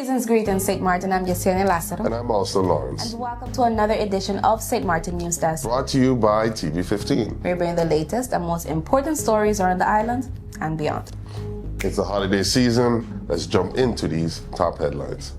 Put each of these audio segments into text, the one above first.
Season's greetings, St. Maarten. I'm Yesenia Lassero. And I'm also Lawrence. And welcome to another edition of St. Maarten News Desk. Brought to you by TV15. We bring the latest and most important stories around the island and beyond. It's the holiday season. Let's jump into these top headlines.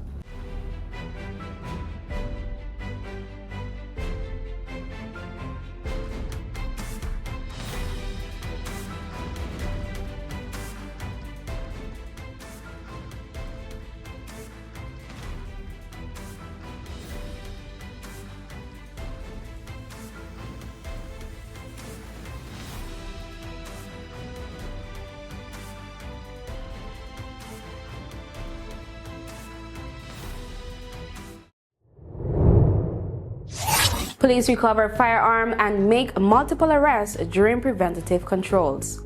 Police recover firearm and make multiple arrests during preventative controls.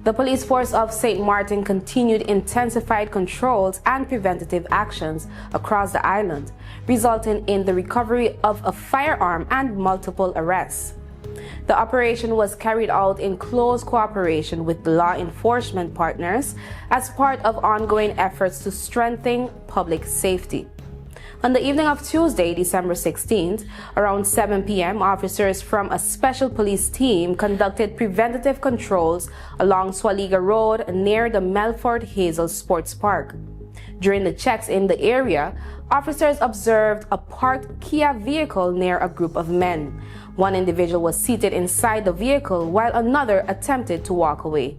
The police force of St. Maarten continued intensified controls and preventative actions across the island, resulting in the recovery of a firearm and multiple arrests. The operation was carried out in close cooperation with the law enforcement partners as part of ongoing efforts to strengthen public safety. On the evening of Tuesday, December 16th, around 7 p.m., officers from a special police team conducted preventative controls along Swaliga Road near the Melford Hazel Sports Park. During the checks in the area, officers observed a parked Kia vehicle near a group of men. One individual was seated inside the vehicle while another attempted to walk away.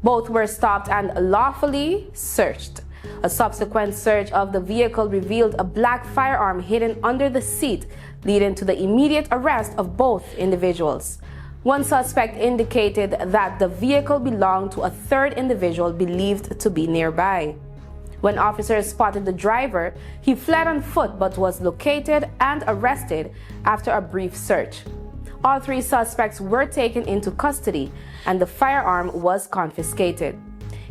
Both were stopped and lawfully searched. A subsequent search of the vehicle revealed a black firearm hidden under the seat, leading to the immediate arrest of both individuals. One suspect indicated that the vehicle belonged to a third individual believed to be nearby. When officers spotted the driver, he fled on foot but was located and arrested after a brief search. All three suspects were taken into custody and the firearm was confiscated.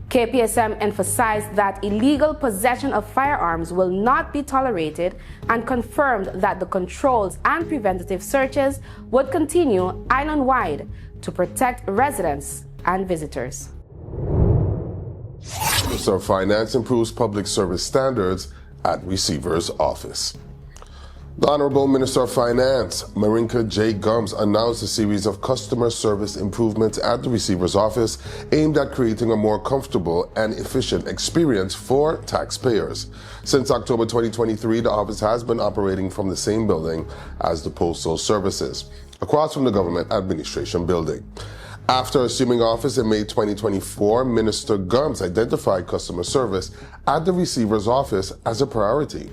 KPSM emphasized that illegal possession of firearms will not be tolerated and confirmed that the controls and preventative searches would continue island-wide to protect residents and visitors. Minister of Finance improves public service standards at Receiver's Office. The Honorable Minister of Finance, Marinka J. Gums, announced a series of customer service improvements at the Receiver's Office aimed at creating a more comfortable and efficient experience for taxpayers. Since October 2023, the office has been operating from the same building as the Postal Services, across from the Government Administration Building. After assuming office in May 2024, Minister Gums identified customer service at the Receiver's Office as a priority.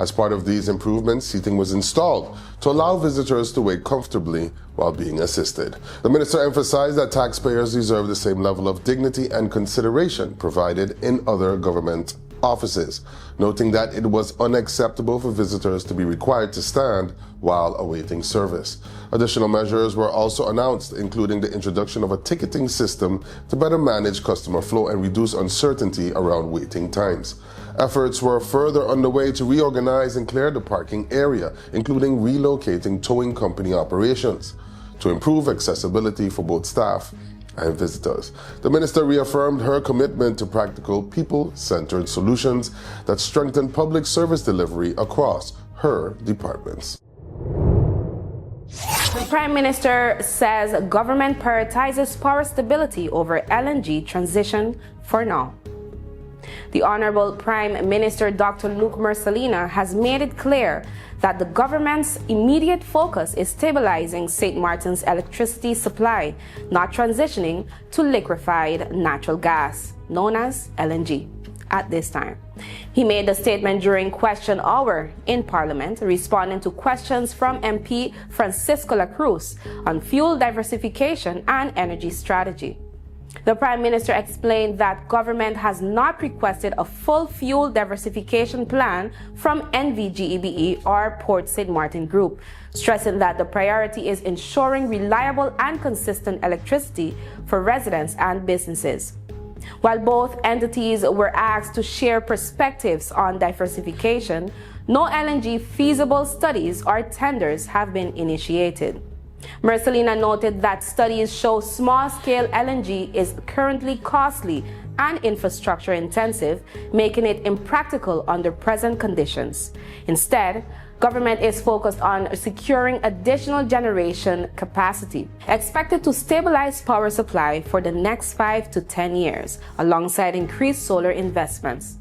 As part of these improvements, seating was installed to allow visitors to wait comfortably while being assisted. The minister emphasized that taxpayers deserve the same level of dignity and consideration provided in other government offices, noting that it was unacceptable for visitors to be required to stand while awaiting service. Additional measures were also announced, including the introduction of a ticketing system to better manage customer flow and reduce uncertainty around waiting times. Efforts were further underway to reorganize and clear the parking area, including relocating towing company operations, to improve accessibility for both staff and visitors. The minister reaffirmed her commitment to practical, people-centered solutions that strengthen public service delivery across her departments. The Prime Minister says government prioritizes power stability over LNG transition for now. The Honorable Prime Minister Dr. Luke Mercelina has made it clear that the government's immediate focus is stabilizing St. Maarten's electricity supply, not transitioning to liquefied natural gas, known as LNG, at this time. He made the statement during question hour in Parliament, responding to questions from MP Francisco La Cruz on fuel diversification and energy strategy. The Prime Minister explained that government has not requested a full fuel diversification plan from NVGEBE or Port St. Maarten Group, stressing that the priority is ensuring reliable and consistent electricity for residents and businesses. While both entities were asked to share perspectives on diversification, no LNG feasible studies or tenders have been initiated. Mercelina noted that studies show small-scale LNG is currently costly and infrastructure intensive, making it impractical under present conditions. Instead, government is focused on securing additional generation capacity, expected to stabilize power supply for the next 5 to 10 years, alongside increased solar investments.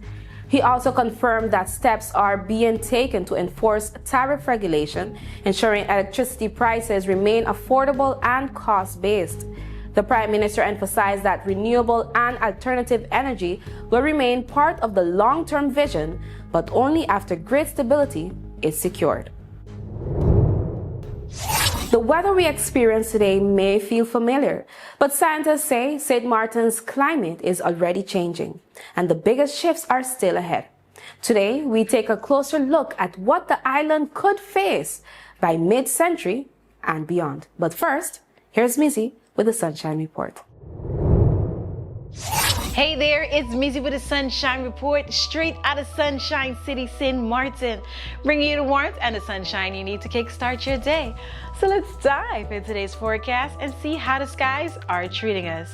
He also confirmed that steps are being taken to enforce tariff regulation, ensuring electricity prices remain affordable and cost-based. The Prime Minister emphasized that renewable and alternative energy will remain part of the long-term vision, but only after grid stability is secured. The weather we experience today may feel familiar, but scientists say St. Maarten's climate is already changing, and the biggest shifts are still ahead. Today, we take a closer look at what the island could face by mid-century and beyond. But first, here's Missy with the Sunshine Report. Hey there, it's Missy with the Sunshine Report, straight out of Sunshine City, Sint Maarten, bringing you the warmth and the sunshine you need to kickstart your day. So let's dive into today's forecast and see how the skies are treating us.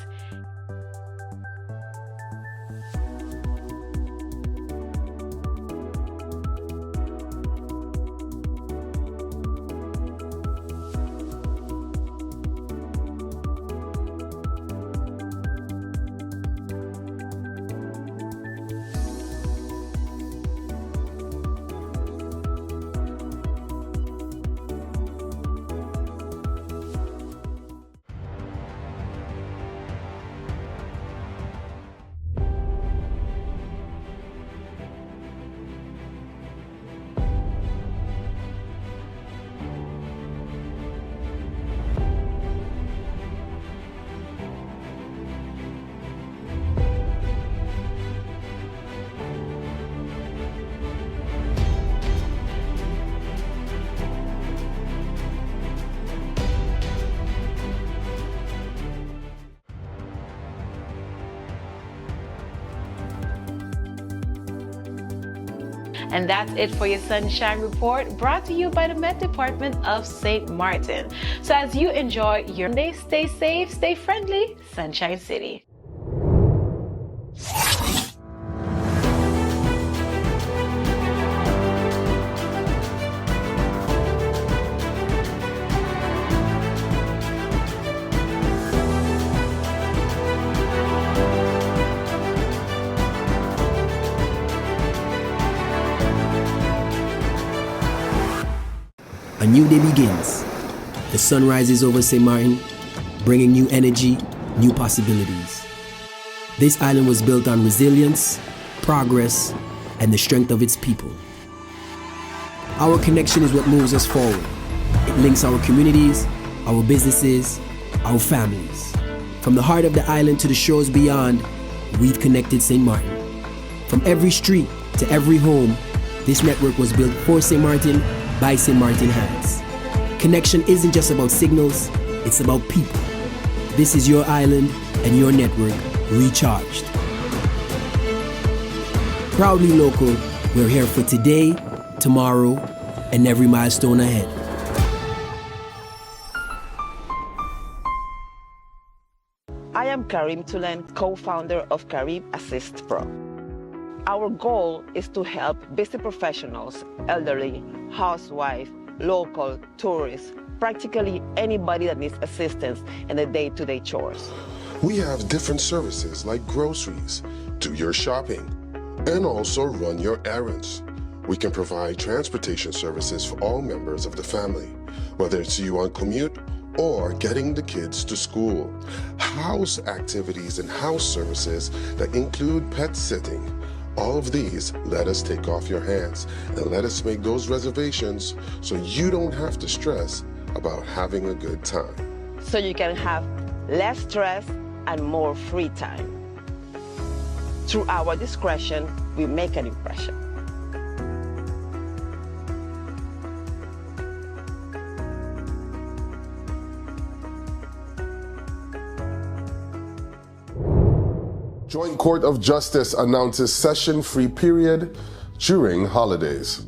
And that's it for your Sunshine Report, brought to you by the Met Department of St. Maarten. So as you enjoy your day, stay safe, stay friendly, Sunshine City. A new day begins. The sun rises over St. Maarten, bringing new energy, new possibilities. This island was built on resilience, progress, and the strength of its people. Our connection is what moves us forward. It links our communities, our businesses, our families. From the heart of the island to the shores beyond, we've connected St. Maarten. From every street to every home, this network was built for St. Maarten by St. Maarten hands. Connection isn't just about signals, it's about people. This is your island and your network recharged. Proudly local, we're here for today, tomorrow, and every milestone ahead. I am Karim Tulen, co-founder of Karim Assist Pro. Our goal is to help busy professionals, elderly, housewife, local, tourists, practically anybody that needs assistance in the day-to-day chores. We have different services like groceries, do your shopping, and also run your errands. We can provide transportation services for all members of the family, whether it's you on commute or getting the kids to school. House activities and house services that include pet sitting. All of these let us take off your hands and let us make those reservations so you don't have to stress about having a good time. So you can have less stress and more free time. Through our discretion, we make an impression. Joint Court of Justice announces session-free period during holidays.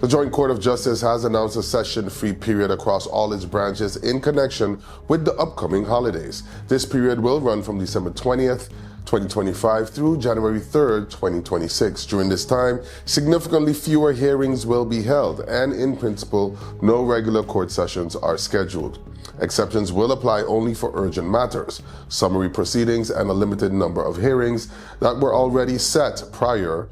The Joint Court of Justice has announced a session-free period across all its branches in connection with the upcoming holidays. This period will run from December 20th, 2025 through January 3rd, 2026. During this time, significantly fewer hearings will be held, and in principle, no regular court sessions are scheduled. Exceptions will apply only for urgent matters, summary proceedings, and a limited number of hearings that were already set prior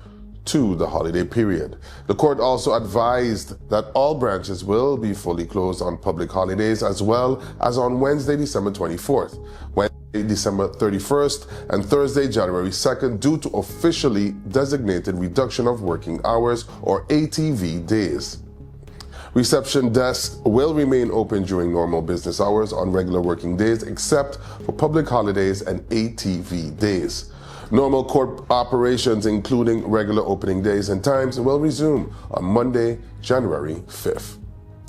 to the holiday period. The court also advised that all branches will be fully closed on public holidays as well as on Wednesday, December 24th, Wednesday, December 31st, and Thursday, January 2nd, due to officially designated reduction of working hours or ATV days. Reception desks will remain open during normal business hours on regular working days except for public holidays and ATV days. Normal court operations, including regular opening days and times, will resume on Monday, January 5th,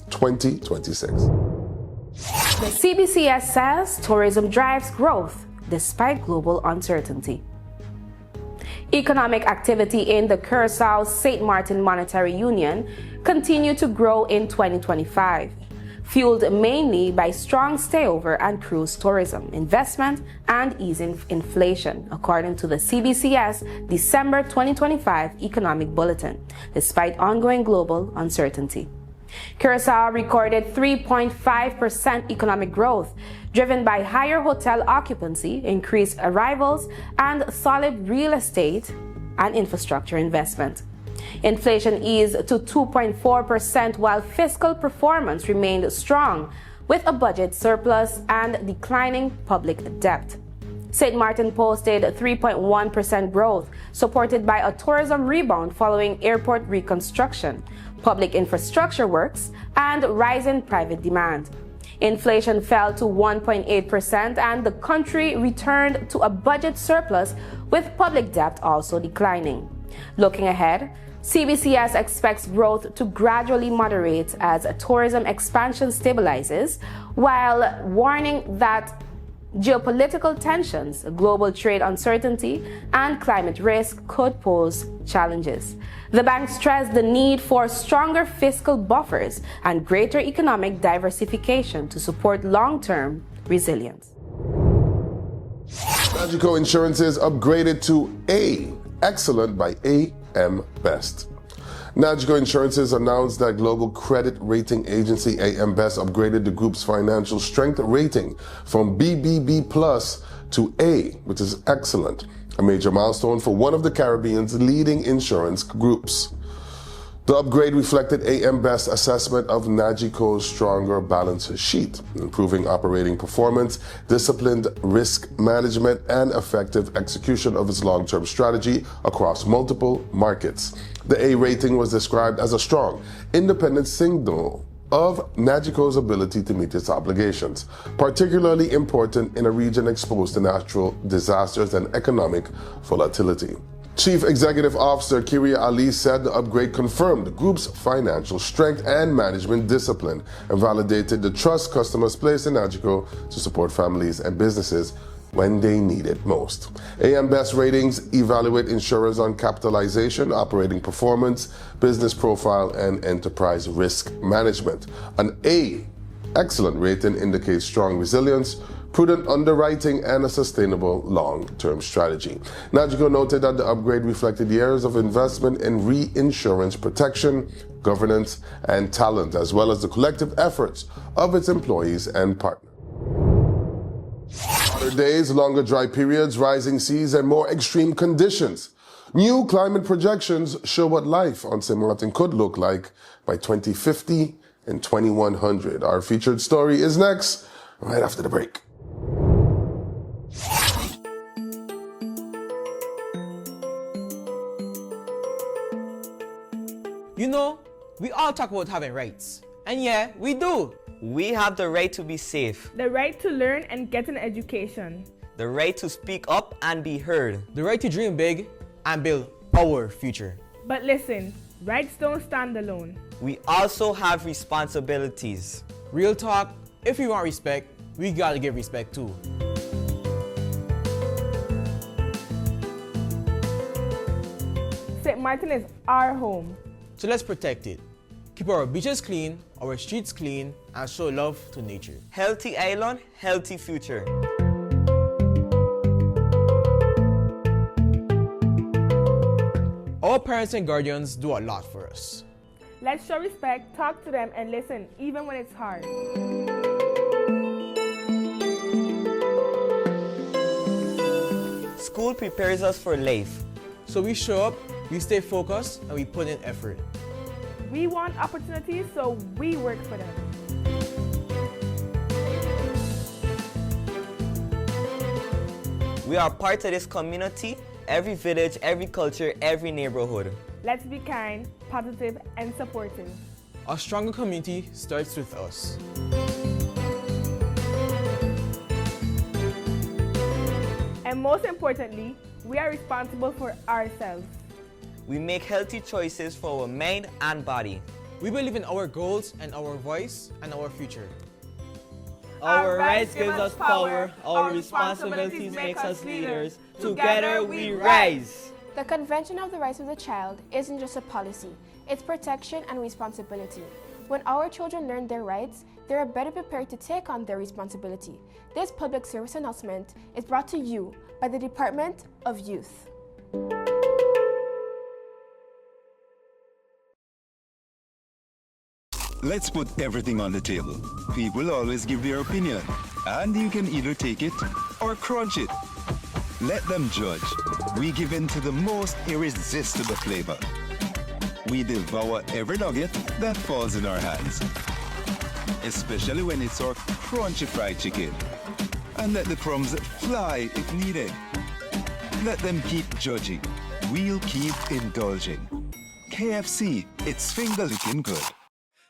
2026. The CBCS says tourism drives growth despite global uncertainty. Economic activity in the Curacao St. Maarten Monetary Union continued to grow in 2025, fueled mainly by strong stayover and cruise tourism, investment, and easing inflation, according to the CBCS December 2025 Economic Bulletin, despite ongoing global uncertainty. Curacao recorded 3.5% economic growth, driven by higher hotel occupancy, increased arrivals, and solid real estate and infrastructure investment. Inflation eased to 2.4%, while fiscal performance remained strong, with a budget surplus and declining public debt. St. Maarten posted 3.1% growth, supported by a tourism rebound following airport reconstruction, public infrastructure works, and rising private demand. Inflation fell to 1.8%, and the country returned to a budget surplus, with public debt also declining. Looking ahead, CBCS expects growth to gradually moderate as tourism expansion stabilizes, while warning that geopolitical tensions, global trade uncertainty, and climate risk could pose challenges. The bank stressed the need for stronger fiscal buffers and greater economic diversification to support long-term resilience. NAGICO Insurances upgraded to A, excellent by AM Best. NAGICO Insurances announced that global credit rating agency AM Best upgraded the group's financial strength rating from BBB Plus to A, which is excellent, a major milestone for one of the Caribbean's leading insurance groups. The upgrade reflected AM Best's assessment of NAGICO's stronger balance sheet, improving operating performance, disciplined risk management, and effective execution of its long-term strategy across multiple markets. The A rating was described as a strong, independent signal of NAGICO's ability to meet its obligations, particularly important in a region exposed to natural disasters and economic volatility. Chief Executive Officer Kiria Ali said the upgrade confirmed the group's financial strength and management discipline and validated the trust customers place in NAGICO to support families and businesses when they need it most. AM Best ratings evaluate insurers on capitalization, operating performance, business profile, and enterprise risk management. An A, excellent rating indicates strong resilience, prudent underwriting, and a sustainable long-term strategy. NAGICO noted that the upgrade reflected years of investment in reinsurance protection, governance, and talent, as well as the collective efforts of its employees and partners. Hotter days, longer dry periods, rising seas, and more extreme conditions. New climate projections show what life on Sint Maarten could look like by 2050 and 2100. Our featured story is next, right after the break. You know, we all talk about having rights. And yeah, we do. We have the right to be safe, the right to learn and get an education, the right to speak up and be heard, the right to dream big and build our future. But listen, rights don't stand alone. We also have responsibilities. Real talk, if we want respect, we gotta give respect too. St. Maarten is our home. So let's protect it. keep our beaches clean, our streets clean, and show love to nature. Healthy island, healthy future. Our parents and guardians do a lot for us. Let's show respect, talk to them, and listen, even when it's hard. School prepares us for life. So we show up, we stay focused, and we put in effort. We want opportunities, so we work for them. We are part of this community, every village, every culture, every neighborhood. Let's be kind, positive, and supportive. A stronger community starts with us. And most importantly, we are responsible for ourselves. We make healthy choices for our mind and body. We believe in our goals and our voice and our future. Our rights give us power, our responsibilities make us leaders. Together we rise. The Convention of the Rights of the Child isn't just a policy, it's protection and responsibility. When our children learn their rights, they are better prepared to take on their responsibility. This public service announcement is brought to you by the Department of Youth. Let's put everything on the table. People always give their opinion, and you can either take it or crunch it. Let them judge. We give in to the most irresistible flavor. We devour every nugget that falls in our hands, especially when it's our crunchy fried chicken. And let the crumbs fly if needed. Let them keep judging. We'll keep indulging. KFC, it's finger-licking good.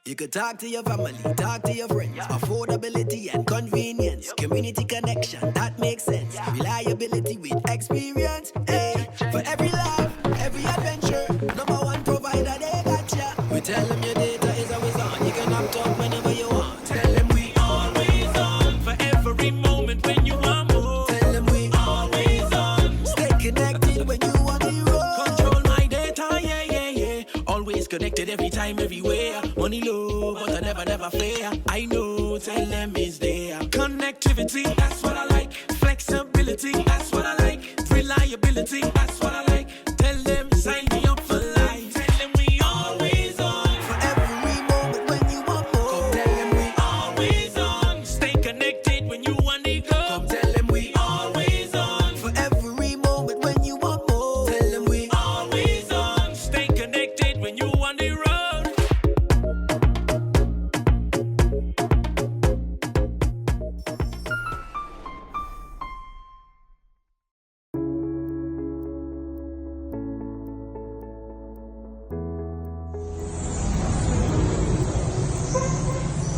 You could talk to your family, talk to your friends. Affordability and convenience. Community connection, that makes sense. Reliability with experience. Hey, for every laugh, every adventure. #1 provider, they got ya. We tell them your data is always on. You can opt out whenever you want. Tell them we always on. For every moment when you want more. Tell them we always on. Stay connected when you want to roll. Control my data, yeah, yeah, yeah. Always connected every time, everywhere. Money low, but I never fair. I know, tell them it's there. Connectivity, that's what I like. Flexibility, that's what I like. Reliability, that's what I like. Tell them, sign me up for life. Tell them we always on. For every moment when you want more. Come tell them we always on. Stay connected when you want to go. Come tell them we always on. For every moment when you want more. Tell them we always on. Stay connected when you want to road.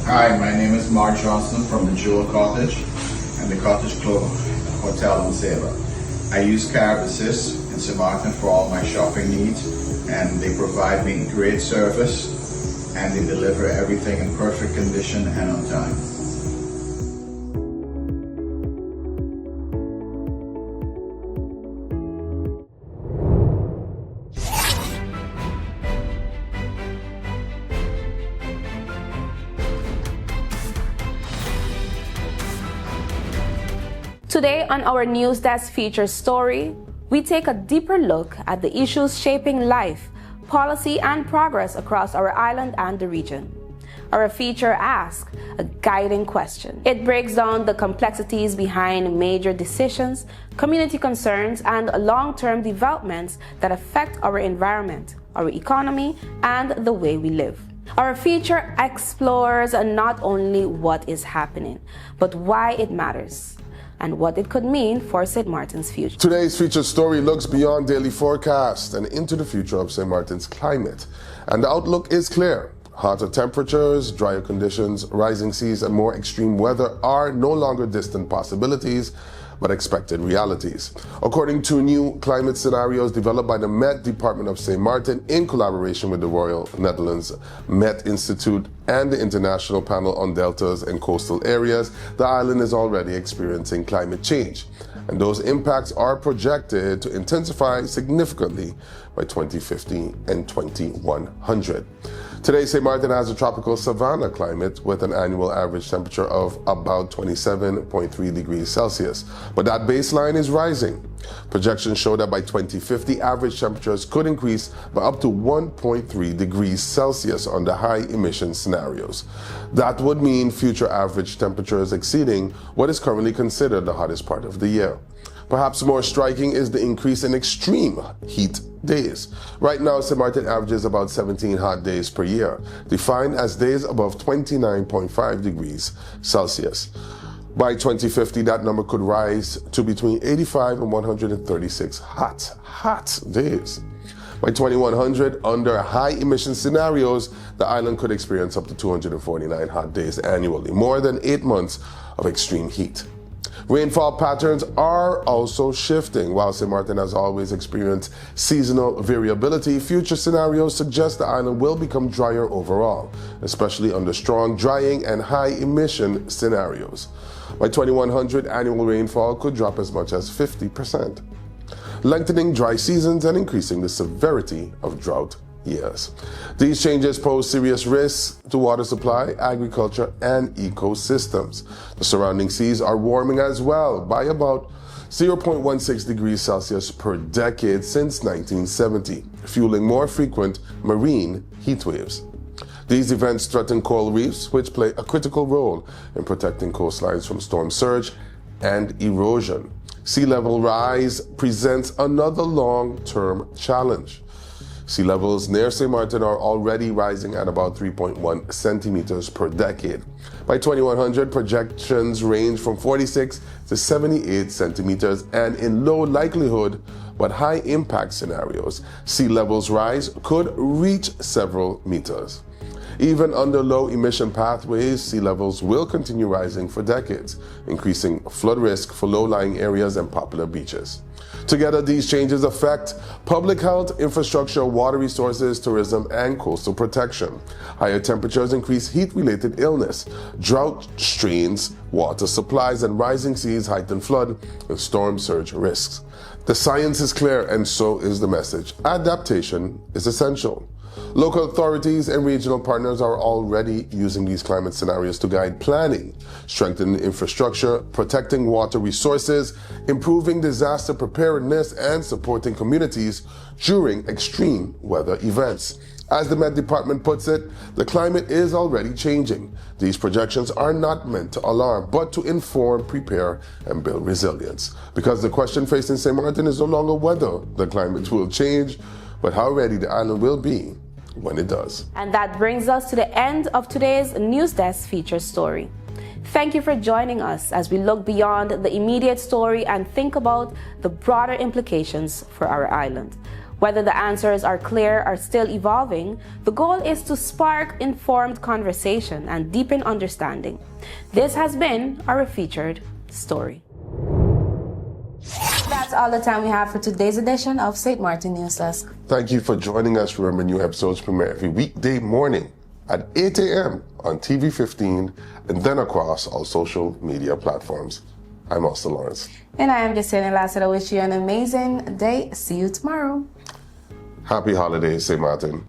Hi, my name is Mark Johnson from the Jewel Cottage and the Cottage Club Hotel and Sailor. I use Card Assist in Sint Maarten for all my shopping needs, and they provide me great service and they deliver everything in perfect condition and on time. Today on our NEWSDESK feature story, we take a deeper look at the issues shaping life, policy, and progress across our island and the region. Our feature asks a guiding question. It breaks down the complexities behind major decisions, community concerns, and long-term developments that affect our environment, our economy, and the way we live. Our feature explores not only what is happening, but why it matters and what it could mean for St. Maarten's future. Today's featured story looks beyond daily forecast and into the future of St. Maarten's climate. And the outlook is clear. Hotter temperatures, drier conditions, rising seas, and more extreme weather are no longer distant possibilities, but expected realities. According to new climate scenarios developed by the Met Department of St. Maarten in collaboration with the Royal Netherlands Met Institute and the International Panel on Deltas and Coastal Areas, the island is already experiencing climate change. And those impacts are projected to intensify significantly by 2050 and 2100. Today, St. Maarten has a tropical savanna climate with an annual average temperature of about 27.3 degrees Celsius, but that baseline is rising. Projections show that by 2050, average temperatures could increase by up to 1.3 degrees Celsius under high emission scenarios. That would mean future average temperatures exceeding what is currently considered the hottest part of the year. Perhaps more striking is the increase in extreme heat days. Right now, St. Maarten averages about 17 hot days per year, defined as days above 29.5 degrees Celsius. By 2050, that number could rise to between 85 and 136 hot days. By 2100, under high emission scenarios, the island could experience up to 249 hot days annually, more than 8 months of extreme heat. Rainfall patterns are also shifting. While St. Maarten has always experienced seasonal variability, future scenarios suggest the island will become drier overall, especially under strong drying and high emission scenarios. By 2100, annual rainfall could drop as much as 50%, lengthening dry seasons and increasing the severity of drought years. These changes pose serious risks to water supply, agriculture, and ecosystems. The surrounding seas are warming as well by about 0.16 degrees Celsius per decade since 1970, fueling more frequent marine heat waves. These events threaten coral reefs, which play a critical role in protecting coastlines from storm surge and erosion. Sea level rise presents another long-term challenge. Sea levels near St. Maarten are already rising at about 3.1 centimeters per decade. By 2100, projections range from 46 to 78 centimeters, and in low likelihood but high impact scenarios, sea levels rise could reach several meters. Even under low emission pathways, sea levels will continue rising for decades, increasing flood risk for low-lying areas and popular beaches. Together, these changes affect public health, infrastructure, water resources, tourism, and coastal protection. Higher temperatures increase heat-related illness, drought strains, water supplies, and rising seas heighten flood and storm surge risks. The science is clear, and so is the message. Adaptation is essential. Local authorities and regional partners are already using these climate scenarios to guide planning, strengthening infrastructure, protecting water resources, improving disaster preparedness, and supporting communities during extreme weather events. As the Met Department puts it, the climate is already changing. These projections are not meant to alarm, but to inform, prepare, and build resilience. Because the question facing St. Maarten is no longer whether the climate will change, but how ready the island will be when it does. And that brings us to the end of today's NEWSDESK feature story. Thank you for joining us as we look beyond the immediate story and think about the broader implications for our island. Whether the answers are clear or still evolving, the goal is to spark informed conversation and deepen understanding. This has been our featured story. That's all the time we have for today's edition of St. Maarten NEWSDESK. Thank you for joining us. Remember, new episodes premiere every weekday morning at 8 a.m. on TV15 and then across all social media platforms. I'm Austin Lawrence. And I am Jacinda Lassiter. I wish you an amazing day. See you tomorrow. Happy holidays, St. Maarten.